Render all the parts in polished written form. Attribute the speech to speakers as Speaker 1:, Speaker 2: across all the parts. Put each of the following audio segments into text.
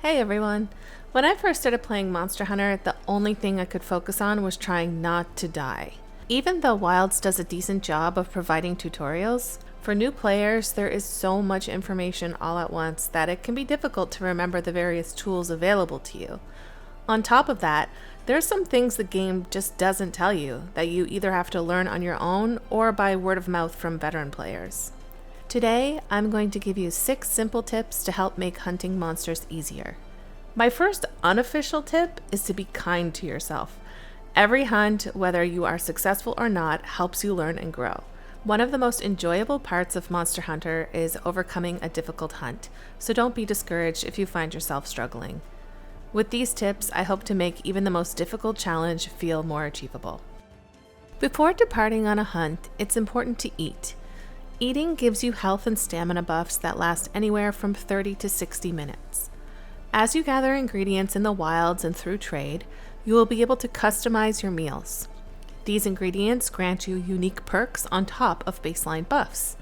Speaker 1: Hey everyone! When I first started playing Monster Hunter, the only thing I could focus on was trying not to die. Even though Wilds does a decent job of providing tutorials, for new players there is so much information all at once that it can be difficult to remember the various tools available to you. On top of that, there are some things the game just doesn't tell you that you either have to learn on your own or by word of mouth from veteran players. Today, I'm going to give you 6 simple tips to help make hunting monsters easier. My first unofficial tip is to be kind to yourself. Every hunt, whether you are successful or not, helps you learn and grow. One of the most enjoyable parts of Monster Hunter is overcoming a difficult hunt, so don't be discouraged if you find yourself struggling. With these tips, I hope to make even the most difficult challenge feel more achievable. Before departing on a hunt, it's important to eat. Eating gives you health and stamina buffs that last anywhere from 30 to 60 minutes. As you gather ingredients in the wilds and through trade, you will be able to customize your meals. These ingredients grant you unique perks on top of baseline buffs.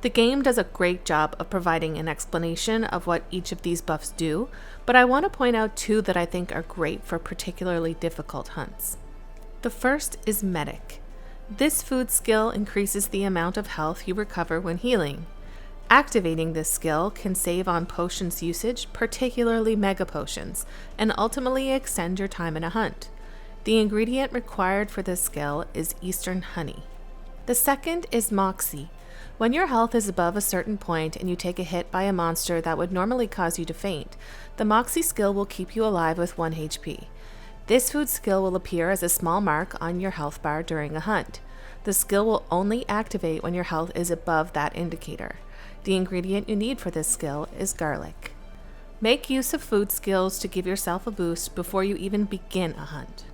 Speaker 1: The game does a great job of providing an explanation of what each of these buffs do, but I want to point out 2 that I think are great for particularly difficult hunts. The first is Medic. This food skill increases the amount of health you recover when healing. Activating this skill can save on potions usage, particularly mega potions, and ultimately extend your time in a hunt. The ingredient required for this skill is Eastern honey. The second is Moxie. When your health is above a certain point and you take a hit by a monster that would normally cause you to faint, the Moxie skill will keep you alive with 1 HP. This food skill will appear as a small mark on your health bar during a hunt. The skill will only activate when your health is above that indicator. The ingredient you need for this skill is garlic. Make use of food skills to give yourself a boost before you even begin a hunt.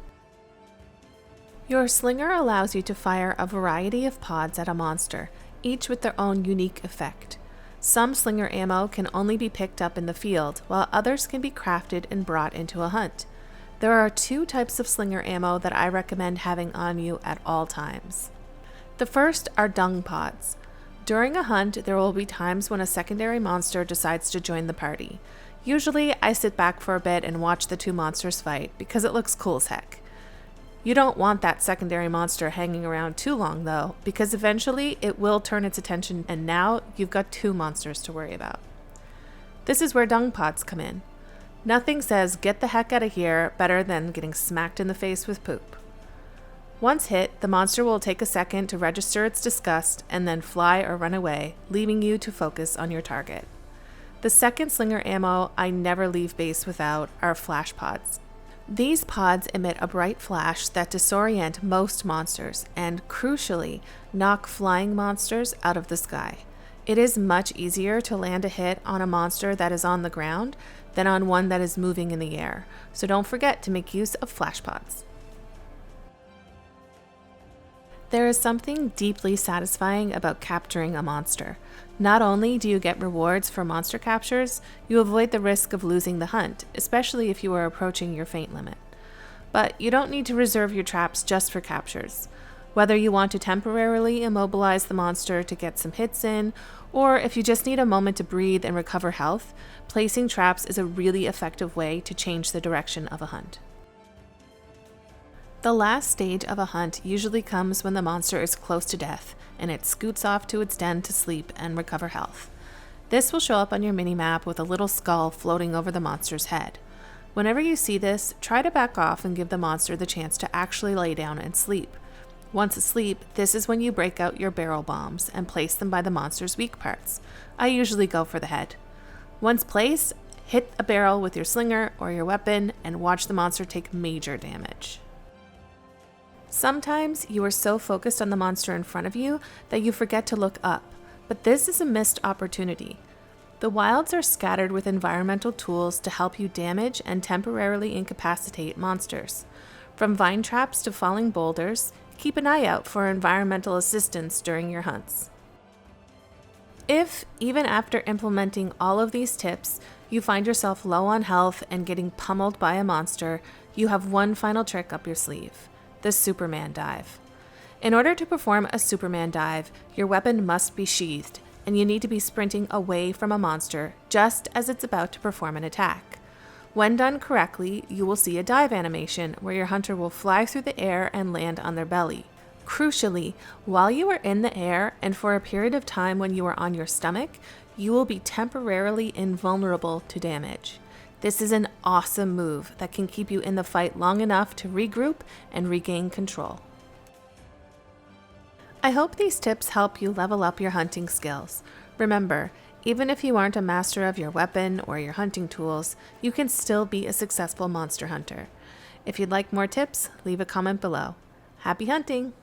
Speaker 1: Your slinger allows you to fire a variety of pods at a monster, each with their own unique effect. Some slinger ammo can only be picked up in the field, while others can be crafted and brought into a hunt. There are 2 types of slinger ammo that I recommend having on you at all times. The first are dung pods. During a hunt, there will be times when a secondary monster decides to join the party. Usually, I sit back for a bit and watch the 2 monsters fight because it looks cool as heck. You don't want that secondary monster hanging around too long though, because eventually it will turn its attention and now you've got 2 monsters to worry about. This is where dung pods come in. Nothing says get the heck out of here better than getting smacked in the face with poop. Once hit, the monster will take a second to register its disgust and then fly or run away, leaving you to focus on your target. The second slinger ammo I never leave base without are flash pods. These pods emit a bright flash that disorient most monsters and, crucially, knock flying monsters out of the sky. It is much easier to land a hit on a monster that is on the ground than on one that is moving in the air, so don't forget to make use of flash pods. There is something deeply satisfying about capturing a monster. Not only do you get rewards for monster captures, you avoid the risk of losing the hunt, especially if you are approaching your faint limit. But you don't need to reserve your traps just for captures. Whether you want to temporarily immobilize the monster to get some hits in, or if you just need a moment to breathe and recover health, placing traps is a really effective way to change the direction of a hunt. The last stage of a hunt usually comes when the monster is close to death and it scoots off to its den to sleep and recover health. This will show up on your minimap with a little skull floating over the monster's head. Whenever you see this, try to back off and give the monster the chance to actually lay down and sleep. Once asleep, this is when you break out your barrel bombs and place them by the monster's weak parts. I usually go for the head. Once placed, hit a barrel with your slinger or your weapon and watch the monster take major damage. Sometimes you are so focused on the monster in front of you that you forget to look up, but this is a missed opportunity. The wilds are scattered with environmental tools to help you damage and temporarily incapacitate monsters. From vine traps to falling boulders, keep an eye out for environmental assistance during your hunts. If, even after implementing all of these tips, you find yourself low on health and getting pummeled by a monster, you have one final trick up your sleeve: the Superman dive. In order to perform a Superman dive, your weapon must be sheathed, and you need to be sprinting away from a monster just as it's about to perform an attack. When done correctly, you will see a dive animation where your hunter will fly through the air and land on their belly. Crucially, while you are in the air and for a period of time when you are on your stomach, you will be temporarily invulnerable to damage. This is an awesome move that can keep you in the fight long enough to regroup and regain control. I hope these tips help you level up your hunting skills. Remember, even if you aren't a master of your weapon or your hunting tools, you can still be a successful monster hunter. If you'd like more tips, leave a comment below. Happy hunting!